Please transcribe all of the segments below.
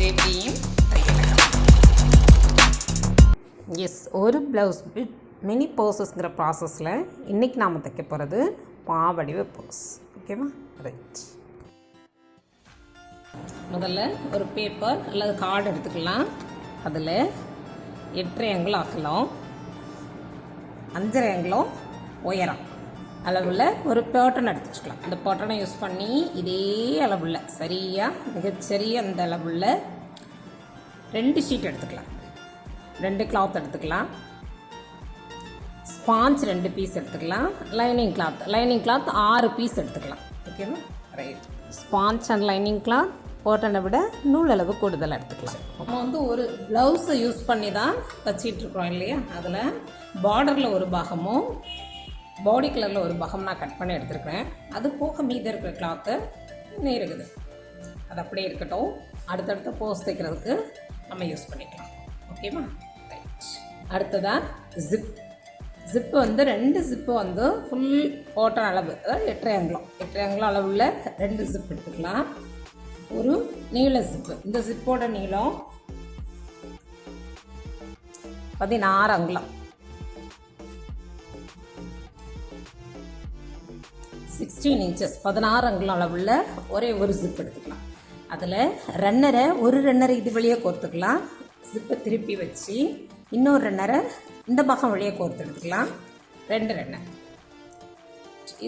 ஜேபியும் S ஒரு blouse bit mini பர்சஸ்ங்கிற ப்ராசஸில் இன்றைக்கி நாம் தைக்க போகிறது பாவடிவ பர்ஸ். ஓகேவா? ரைட். முதல்ல ஒரு பேப்பர் அல்லது கார்டு எடுத்துக்கலாம். அதில் 8 அங்குலம் அகலம், 5 அங்குலம் உயரம் அளவில் ஒரு பேட்டர்ன் எடுத்துக்கலாம். அந்த பேட்டர்னை யூஸ் பண்ணி இதே அளவில் சரியாக மிகச்சரிய அந்த அளவில் 2 ஷீட் எடுத்துக்கலாம். 2 கிளாத் எடுத்துக்கலாம். ஸ்பாஞ்ச் 2 பீஸ் எடுத்துக்கலாம். லைனிங் கிளாத் 6 பீஸ் எடுத்துக்கலாம். ஓகேவா? Right. Sponge and lining cloth பேட்டர்னை விட நூல் அளவு கூடுதலாக எடுத்துக்கலாம். நம்ம ஒரு ப்ளவுஸை யூஸ் பண்ணி தான் தச்சிட்ருக்குறோம் இல்லையா? அதில் பார்டரில் ஒரு பாகமும் பாடி கலரில் ஒரு பாகம் நான் கட் பண்ணி எடுத்துருக்கிறேன். அது போக மீதி இருக்கிற கிளாத்து இன்னும் இருக்குது. அது அப்படியே இருக்கட்டும். அடுத்தடுத்த போஸ் தைக்கிறதுக்கு நம்ம யூஸ் பண்ணிக்கலாம். ஓகேவா? ரைட். அடுத்ததாக ஜிப்பு 2 ஜிப்பு ஃபுல் ஓட்டன் அளவு, அதாவது 8 அங்குலம் அளவுள்ள 2 ஜிப் எடுத்துக்கலாம். ஒரு நீள ஜிப்பு, இந்த ஜிப்போட நீளம் 16 அங்குலம். 16 இன்ச்சஸ் 16 அங்குலம் அளவுள்ள ஒரே ஒரு ஜிப் எடுத்துக்கலாம். அதில் ஒரு ரன்னரை இது வழியாக கோர்த்துக்கலாம். ஜிப்பை திருப்பி வச்சு இன்னொரு ரன்னரை இந்த பக்கம் வழியாக கோர்த்து எடுத்துக்கலாம். 2 ரன்னர்.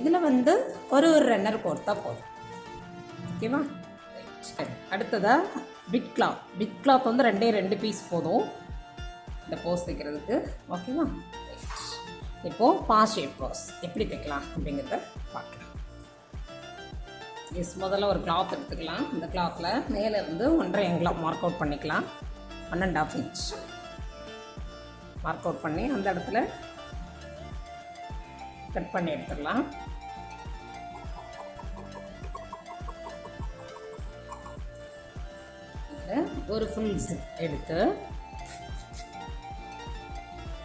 இதில் ஒரு ரன்னர் கோர்த்தா போதும். ஓகேவா? அடுத்ததாக பிட் கிளாத் 2 பீஸ் போதும் இந்த போஸ் தைக்கிறதுக்கு. ஓகேவா? இப்போது பாஸ் ஷேப் போஸ் எப்படி தைக்கலாம் அப்படிங்கிறத பார்க்கலாம். முதல்ல ஒரு கிளாத் எடுத்துக்கலாம். இந்த கிளாத்தில் மேலே 1.5 அங்குலம் மார்க் அவுட் பண்ணிக்கலாம். 1.5 இன்ச் மார்க் அவுட் பண்ணி அந்த இடத்துல கட் பண்ணி எடுத்துடலாம். ஒரு ஃபுல் ஜிப் எடுத்து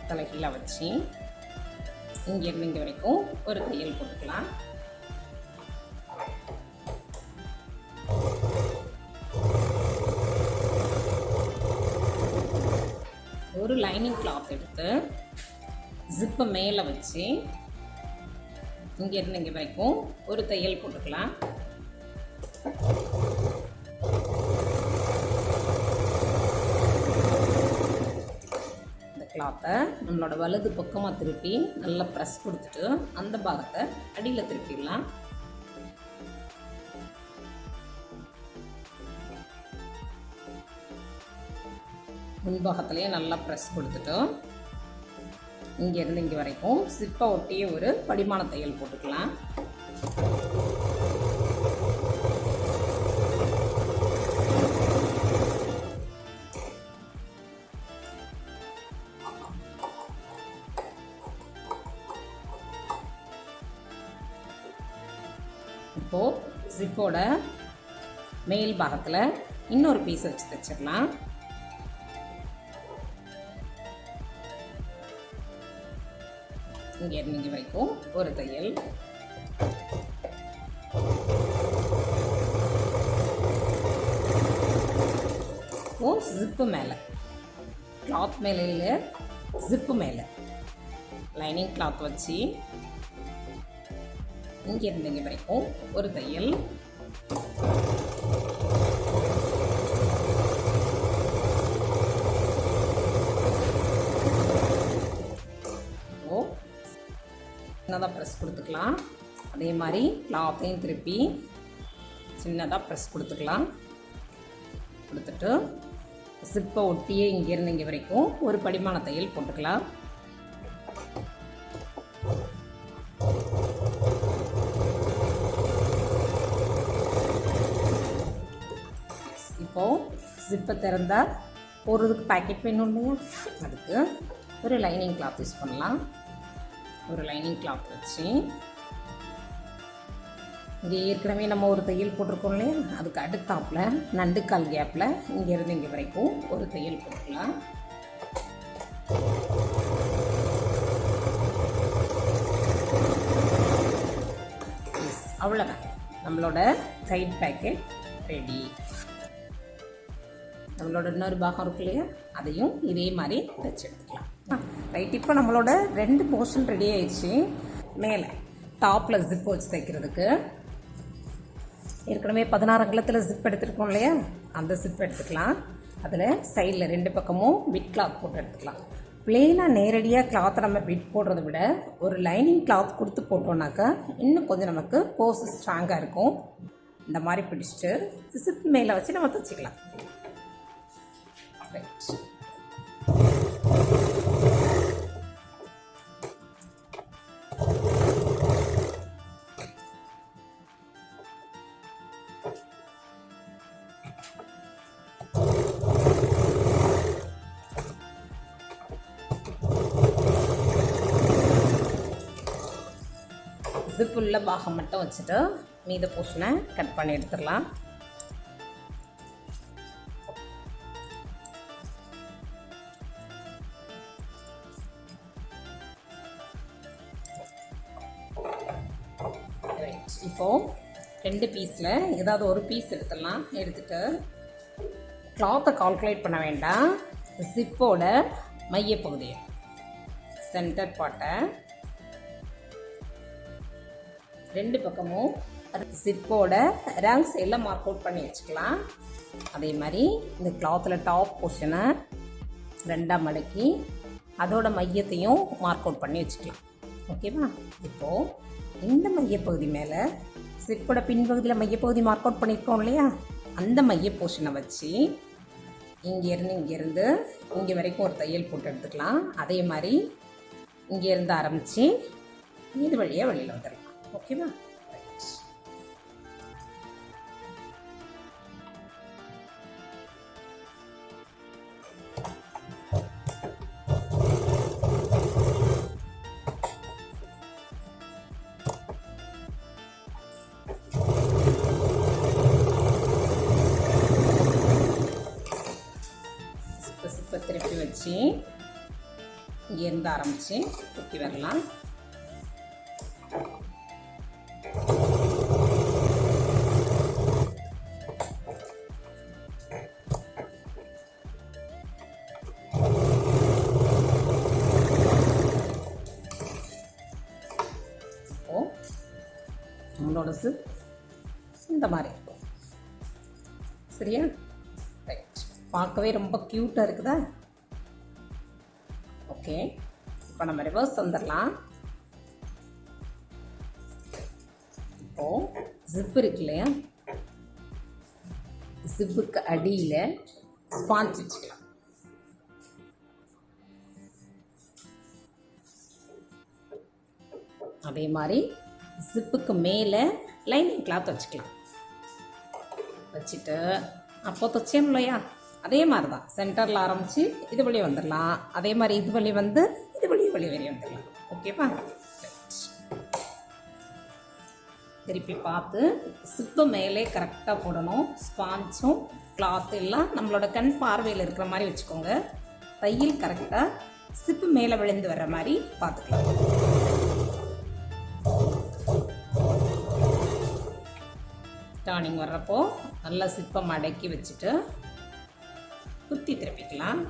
தலைகீழாக வச்சு இங்கேருந்து இங்கே வரைக்கும் ஒரு தையல் போட்டுக்கலாம். ஒரு லைனிங் கிளாத் எடுத்து ஜிப்பை மேலே வச்சு இங்கேருந்து இங்கே வரைக்கும் ஒரு தையல் போட்டுக்கலாம். கிளாத்தை நம்மளோட வலது பக்கமாக திருப்பி நல்லா ப்ரெஸ் கொடுத்துட்டு அந்த பாகத்தை அடியில் திருப்பிடலாம். முன்பாகத்துலேயே நல்லா ப்ரெஸ் கொடுத்துட்டு இங்கேருந்து இங்கே வரைக்கும் சிப்பை ஒட்டியே ஒரு படிமான தையல் போட்டுக்கலாம். இப்போது ஜிப்போட மேல் பாகத்தில் இன்னொரு பீஸ் வச்சு தைச்சிடலாம். இங்கேருந்து இங்கே வரைக்கும் ஒரு தையல். இப்போது ஜிப்பு மேலே, கிளாத் மேலே இல்லை, ஜிப்பு மேலே லைனிங் கிளாத் வச்சு இங்கேருந்து இங்கே வரைக்கும் ஒரு தையல். சின்னதாக ப்ரெஸ் கொடுத்துக்கலாம். அதே மாதிரி கிளாத்தையும் திருப்பி சின்னதாக ப்ரெஸ் கொடுத்துக்கலாம். கொடுத்துட்டு ஜிப்பை ஒட்டியே இங்கேருந்து இங்கே வரைக்கும் ஒரு படிமான தையல் போட்டுக்கலாம். இப்போது ஜிப்பை திறந்தால் போடுறதுக்கு பேக்கெட் வேணும் இல்லையா? அதுக்கு ஒரு லைனிங் கிளாத் யூஸ் பண்ணலாம். ஒரு லைனிங் கிளாத் வச்சு இங்கே ஏற்கனவே நம்ம ஒரு தையல் போட்டிருக்கோம் இல்லையா? அதுக்கு அடுத்தாப்பில் நண்டுக்கால் கேப்பில் இங்கேருந்து இங்கே வரைக்கும் ஒரு தையல் போட்டுக்கலாம். அவ்வளோதான், நம்மளோட சைட் பேக்கெட் ரெடி. நம்மளோட இன்னொரு பாகம் இருக்கு இல்லையா, அதையும் இதே மாதிரி தைச்சு எடுத்துக்கலாம். ரைட், இப்போ நம்மளோட 2 போர்ஷன் ரெடி ஆயிடுச்சு. மேலே டாப்பில் ஜிப் வச்சு தைக்கிறதுக்கு ஏற்கனவே 16 அங்குலத்தில் ஜிப் எடுத்துருக்கோம் இல்லையா, அந்த ஜிப் எடுத்துக்கலாம். அதில் சைடில் 2 பக்கமும் பிட் கிளாத் போட்டு எடுத்துக்கலாம். பிளெயினாக நேரடியாக கிளாத்தை நம்ம பிட் போடுறத விட ஒரு லைனிங் கிளாத் கொடுத்து போட்டோம்னாக்கா இன்னும் கொஞ்சம் நமக்கு போஸ் ஸ்ட்ராங்காக இருக்கும். இந்த மாதிரி பிடிச்சிட்டு ஜிப் மேலே வச்சு நம்ம தைச்சிக்கலாம். ரைட், ஜிப்புள்ள பாகம் மட்டும் வச்சுட்டு மீத போர்ஷனை கட் பண்ணி எடுத்துடலாம். இப்போது 2 பீஸில் ஏதாவது ஒரு பீஸ் எடுத்துடலாம். எடுத்துட்டு கிளாத்தை கால்குலேட் பண்ண வேண்டாம். ஜிப்போட மையப்பகுதியை சென்டர் பார்ட்டை 2 பக்கமும் ஜிப்போட ரேங்க் சைடில் மார்க் அவுட் பண்ணி வச்சுக்கலாம். அதே மாதிரி இந்த கிளாத்தில் டாப் போர்ஷனை 2ஆக மடக்கி அதோட மையத்தையும் மார்க் அவுட் பண்ணி வச்சுக்கலாம். ஓகேவா? இப்போது இந்த மையப்பகுதி மேலே ஜிப்போட பின்பகுதியில் மையப்பகுதி மார்க் அவுட் பண்ணியிருக்கோம் இல்லையா, அந்த மைய போர்ஷனை வச்சு இங்கேருந்து இங்கே வரைக்கும் ஒரு தையல் போட்டு எடுத்துக்கலாம். அதே மாதிரி இங்கேருந்து ஆரம்பித்து இது வழியாக வெளியில் வந்துடலாம். ஓகேவா? சிப்பை திருப்பி வச்சு இங்கேருந்து ஆரம்பித்து தூக்கி வரலாம். நம்மளோட ஜிப் இந்த மாதிரி இருக்கும். சரியா? ரைட், பார்க்கவே ரொம்ப க்யூட்டாக இருக்குதா? ஓகே, இப்போ நம்ம ரிவர்ஸ் வந்துடலாம். இப்போது ஜிப் இருக்கு இல்லையா, ஜிப்புக்கு அடியில் ஸ்பாஞ்ச் வச்சுக்கலாம். அதே மாதிரி ஜிப்புக்கு மேலே லைனிங் கிளாத் வச்சுக்கலாம். வச்சுட்டு அப்போ தைச்சோம் இல்லையா, அதே மாதிரி தான் சென்டரில் ஆரம்பித்து இது வழி வந்துடலாம். அதே மாதிரி இது வழி வந்து இது வழி வெளியே வந்துடலாம். ஓகேவா? திருப்பி பார்த்து ஜிப்பு மேலே கரெக்டாக போடணும். ஸ்பான்ஸும் கிளாத்து எல்லாம் நம்மளோட கண் பார்வையில் இருக்கிற மாதிரி வச்சுக்கோங்க. தையல் கரெக்டாக ஜிப்பு மேலே விழுந்து வர்ற மாதிரி பார்த்துக்கலாம். டர்னிங் வர்றப்போ நல்லா சிப்பை மடக்கி வச்சுட்டு குத்தி திருப்பிக்கலாம்.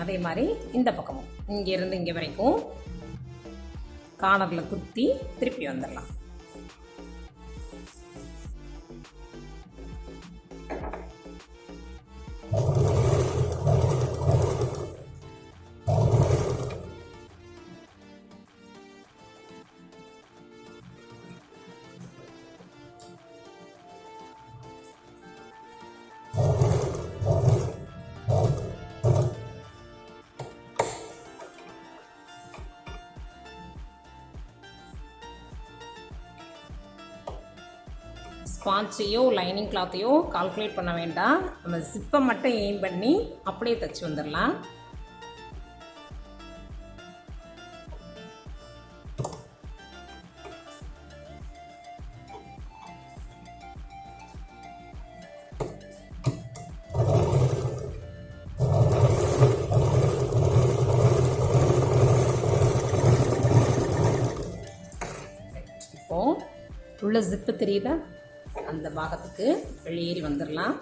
அதே மாதிரி இந்த பக்கமும் இங்கேருந்து இங்கே வரைக்கும் கார்னரில் குத்தி திருப்பி வந்துடலாம். ஸ்பான்ச்சையோ லைனிங் கிளாத்தையோ கால்குலேட் பண்ண வேண்டாம். நம்ம ஜிப்பை மட்டும் எய்ம் பண்ணி அப்படியே தைச்சி வந்துடலாம். நடுவில் ஜிப்பு தெரியுதா, அந்த பாகத்துக்கு வெளியேறி வந்துடலாம்.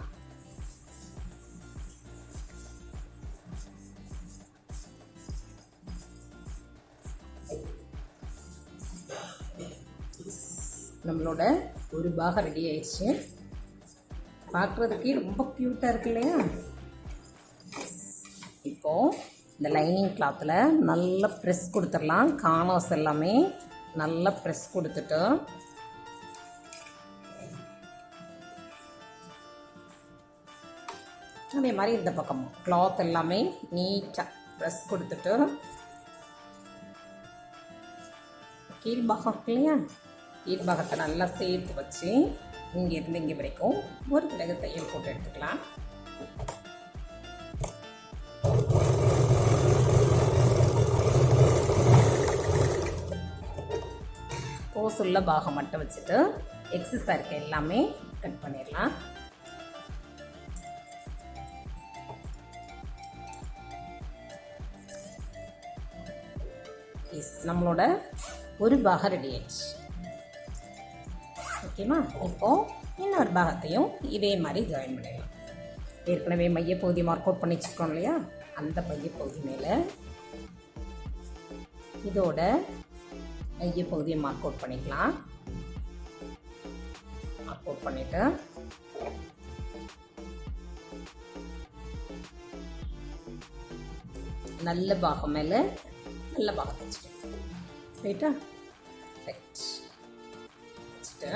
நம்மளோட ஒரு பாகம் ரெடி ஆயிடுச்சு. பார்க்குறதுக்கு ரொம்ப க்யூட்டாக இருக்கு இல்லையா? இப்போது இந்த லைனிங் கிளாத்தில் நல்லா ப்ரெஸ் கொடுத்துடலாம். கார்னர்ஸ் எல்லாமே நல்லா ப்ரெஸ் கொடுத்துட்டு அதே மாதிரி இந்த பக்கமும் கிளாத் எல்லாமே நீட்டாக ப்ரெஸ் கொடுத்துட்டு கீழ்பாகம் இருக்கு இல்லையா, கீழ்பாகத்தை நல்லா சேர்த்து வச்சு இங்கேருந்து இங்கே வரைக்கும் ஒரு பிறகு தையல் போட்டு எடுத்துக்கலாம். கோசுள்ள பாகம் மட்டும் வச்சுட்டு எக்ஸஸாக இருக்க எல்லாமே கட் பண்ணிடலாம். நம்மளோட ஒரு பாகம் ரெடி ஆயிடுச்சு. ஓகேவா? இப்போது இன்னொரு பாகத்தையும் இதே மாதிரி ஜாயின் பண்ணிடலாம். ஏற்கனவே மையப்பகுதி மார்க் அவுட் பண்ணி வச்சுருக்கோம் இல்லையா, அந்த மையப்பகுதி மேலே இதோட மையப்பகுதியை மார்க் அவுட் பண்ணிக்கலாம். மார்க் அவுட் பண்ணிவிட்டு நல்ல பாகம் மேலே நல்ல பாகத்தை வச்சுக்கணும். ரைட்டா? ரைட். வச்சுட்டு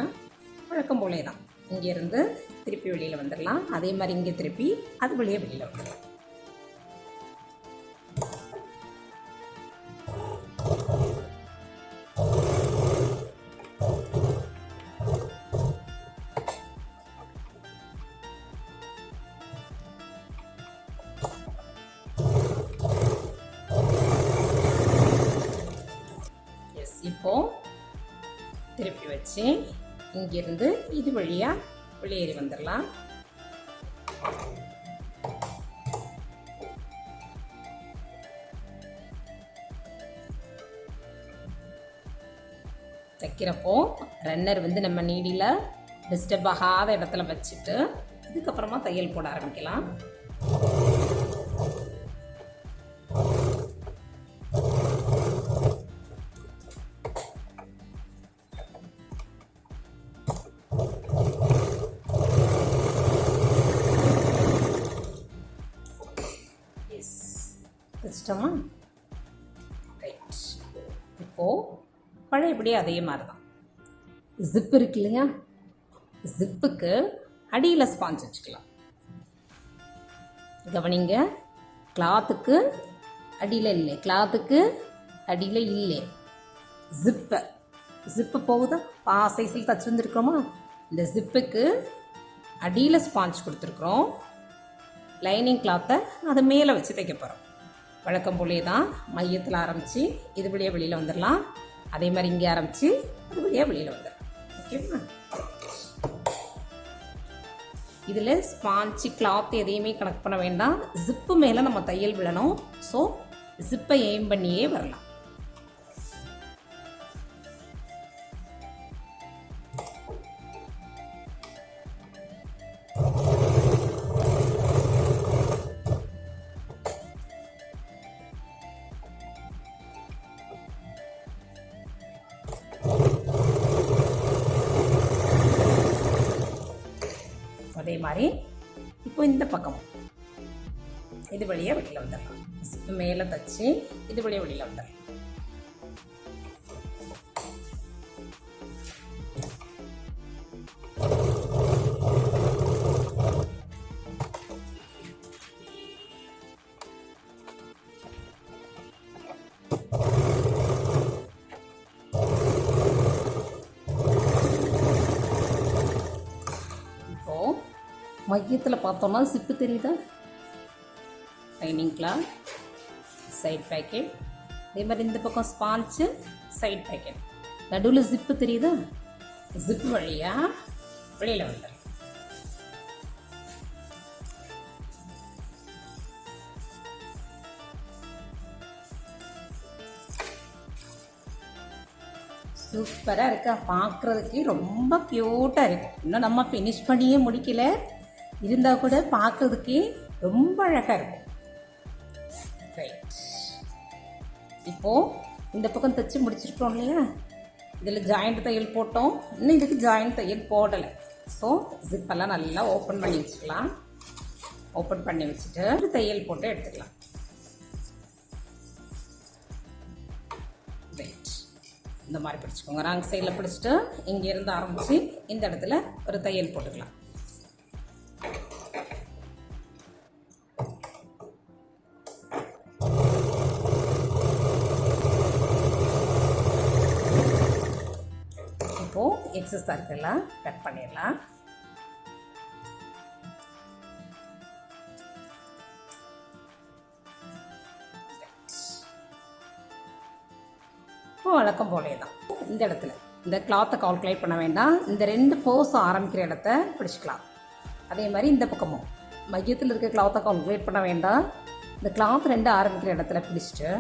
வழக்கம் போலே தான் இங்கேருந்து திருப்பி வெளியில் வந்துடலாம். அதே மாதிரி இங்கே திருப்பி அது வழியே வெளியில் வந்துடலாம். இப்போது திருப்பி வச்சு இங்கிருந்து இது வழியாக வெளியேறி வந்துடலாம். தைக்கிறப்போ ரன்னர் வந்து நம்ம நீடியில் டிஸ்டர்ப் ஆகாத இடத்துல வச்சுட்டு இதுக்கப்புறமா தையல் போட ஆரம்பிக்கலாம். வச்சிட்டோமா? ரைட். இப்போது பழையபடி அதே மாதிரி தான் ஜிப் இருக்கு இல்லையா, ஜிப்புக்கு அடியில் ஸ்பாஞ்ச் வச்சுக்கலாம். கவனிங்க, கிளாத்துக்கு அடியில் இல்லை, கிளாத்துக்கு அடியில் இல்லை, ஜிப்பு போகுதா? சைஸில் தச்சு வந்துருக்கிறோமா, இந்த ஜிப்புக்கு அடியில் ஸ்பாஞ்ச் கொடுத்துருக்குறோம். லைனிங் கிளாத்தை அது மேலே வச்சு தைக்க போகிறோம். வழக்கம் போலே தான் மையத்தில் ஆரம்பித்து இது வழியாக வெளியில் வந்துடலாம். அதே மாதிரி இங்கே ஆரம்பித்து அது வழியாக வெளியில் வந்துடலாம். ஓகேவா? இதில் ஸ்பாஞ்சு கிளாத் எதையுமே கனெக்ட் பண்ண வேண்டாம். ஜிப்பு மேலே நம்ம தையல் விழணும். ஸோ ஜிப்பை எய்ம் பண்ணியே வரலாம். அதே மாதிரி இப்போ இந்த பக்கமும் இது வழியாக வெளியில் வந்துடலாம். ஜிப்பு மேலே தச்சு இது வழியாக வெளியில் வந்துடலாம். மையத்தில் பார்த்தோம்னா ஜிப்பு தெரியுதா, லைனிங் கிளாத், சைட் பேக்கெட். அதே மாதிரி இந்த பக்கம் ஸ்பாஞ்சு, சைட் பேக்கெட். நடுவில் ஜிப்பு தெரியுதா, ஜிப்பு வழியாக வெளியில் வந்துடும். சூப்பராக இருக்கா, பார்க்குறதுக்கு ரொம்ப க்யூட்டாக இருக்கும். இன்னும் நம்ம ஃபினிஷ் பண்ணியே முடிக்கல, இருந்தால் கூட பார்க்குறதுக்கே ரொம்ப அழகாக இருக்கும். ரைட், இப்போது இந்த பக்கம் தைச்சி முடிச்சிருக்கோம் இல்லையா, இதில் ஜாயிண்ட் தையல் போட்டோம், இன்னும் இதுக்கு ஜாயிண்ட் தையல் போடலை. ஸோ ஜிப்பெல்லாம் நல்லா ஓப்பன் பண்ணி வச்சுக்கலாம். ஓப்பன் பண்ணி வச்சுட்டு தையல் போட்டு எடுத்துக்கலாம். ரைட், இந்த மாதிரி பிடிச்சிக்கோங்க. ராங் சைடில் பிடிச்சிட்டு இங்கேருந்து ஆரம்பித்து இந்த இடத்துல ஒரு தையல் போட்டுக்கலாம். இப்போது எக்ஸஸ் இருக்கெல்லாம் கட் பண்ணிடலாம். வழக்கம் போலே தான் இந்த இடத்துல இந்த கிளாத்தை கால்குலேட் பண்ண வேண்டாம். இந்த 2 போஸ் ஆரம்பிக்கிற இடத்த பிடிச்சிக்கலாம். அதே மாதிரி இந்த பக்கமும் மையத்தில் இருக்க கிளாத்தை கால்குலேட் பண்ண வேண்டாம். இந்த கிளாத் 2 ஆரம்பிக்கிற இடத்துல பிடிச்சிட்டு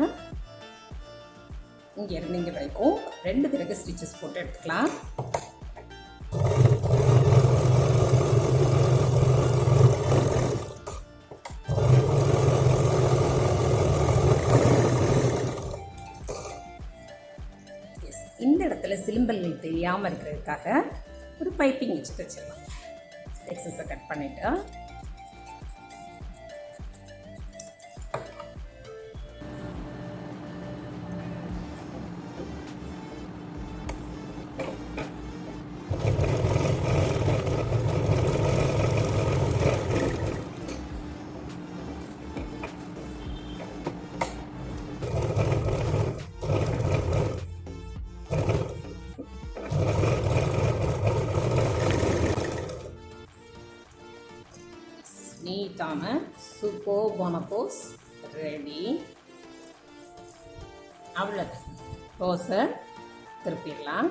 இங்கே இங்கே வரைக்கும் 2 திறகு ஸ்டிச்சஸ் போட்டு எடுத்துக்கலாம். இந்த இடத்துல சிலிம்பல்கள் தெரியாமல் இருக்கிறதுக்காக ஒரு பைப்பிங் வச்சு தைச்சிடலாம். எக்ஸஸை கட் பண்ணிவிட்டு நீட்டான சூப்பர்பான போஸ் ரெடி. அவ்வளோதான், போஸை திருப்பிடலாம்.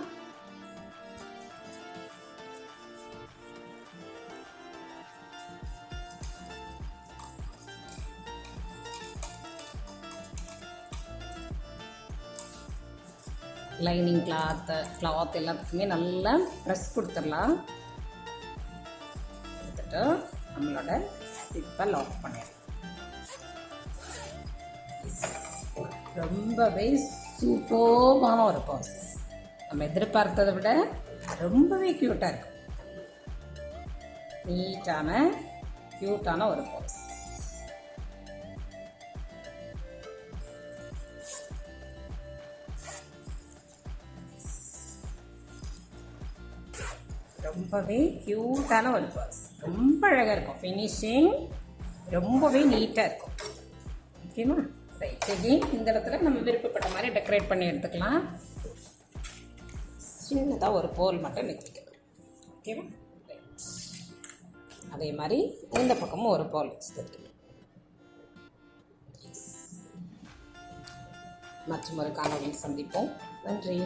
லைனிங் கிளாத் எல்லாத்துக்குமே நல்லா ப்ரெஸ் கொடுத்துடலாம். கொடுத்துட்டு நம்மளோட சிப்பை லாக் பண்ணிடலாம். ரொம்பவே சூப்பர்பான ஒரு போஸ், நம்ம எதிர்பார்த்ததை விட ரொம்பவே க்யூட்டாக இருக்கும். நீட்டான க்யூட்டான ஒரு போஸ். ரொம்பவே க்யூட்டான ஒரு போஸ், ரொம்ப அழகாக இருக்கும். ஃபினிஷிங் ரொம்பவே நீட்டாக இருக்கும். ஓகேவா? ரைட், இந்த இடத்துல நம்ம விருப்பப்பட்ட மாதிரி டெக்கரேட் பண்ணி எடுத்துக்கலாம். சின்னதாக ஒரு போல் மட்டும் நிறுத்திக்கலாம். ஓகேவா? ரைட், அதே மாதிரி இந்த பக்கமும் ஒரு போல் வச்சு தைக்கலாம். மற்றும் ஒரு காணொலியில் சந்திப்போம். நன்றி.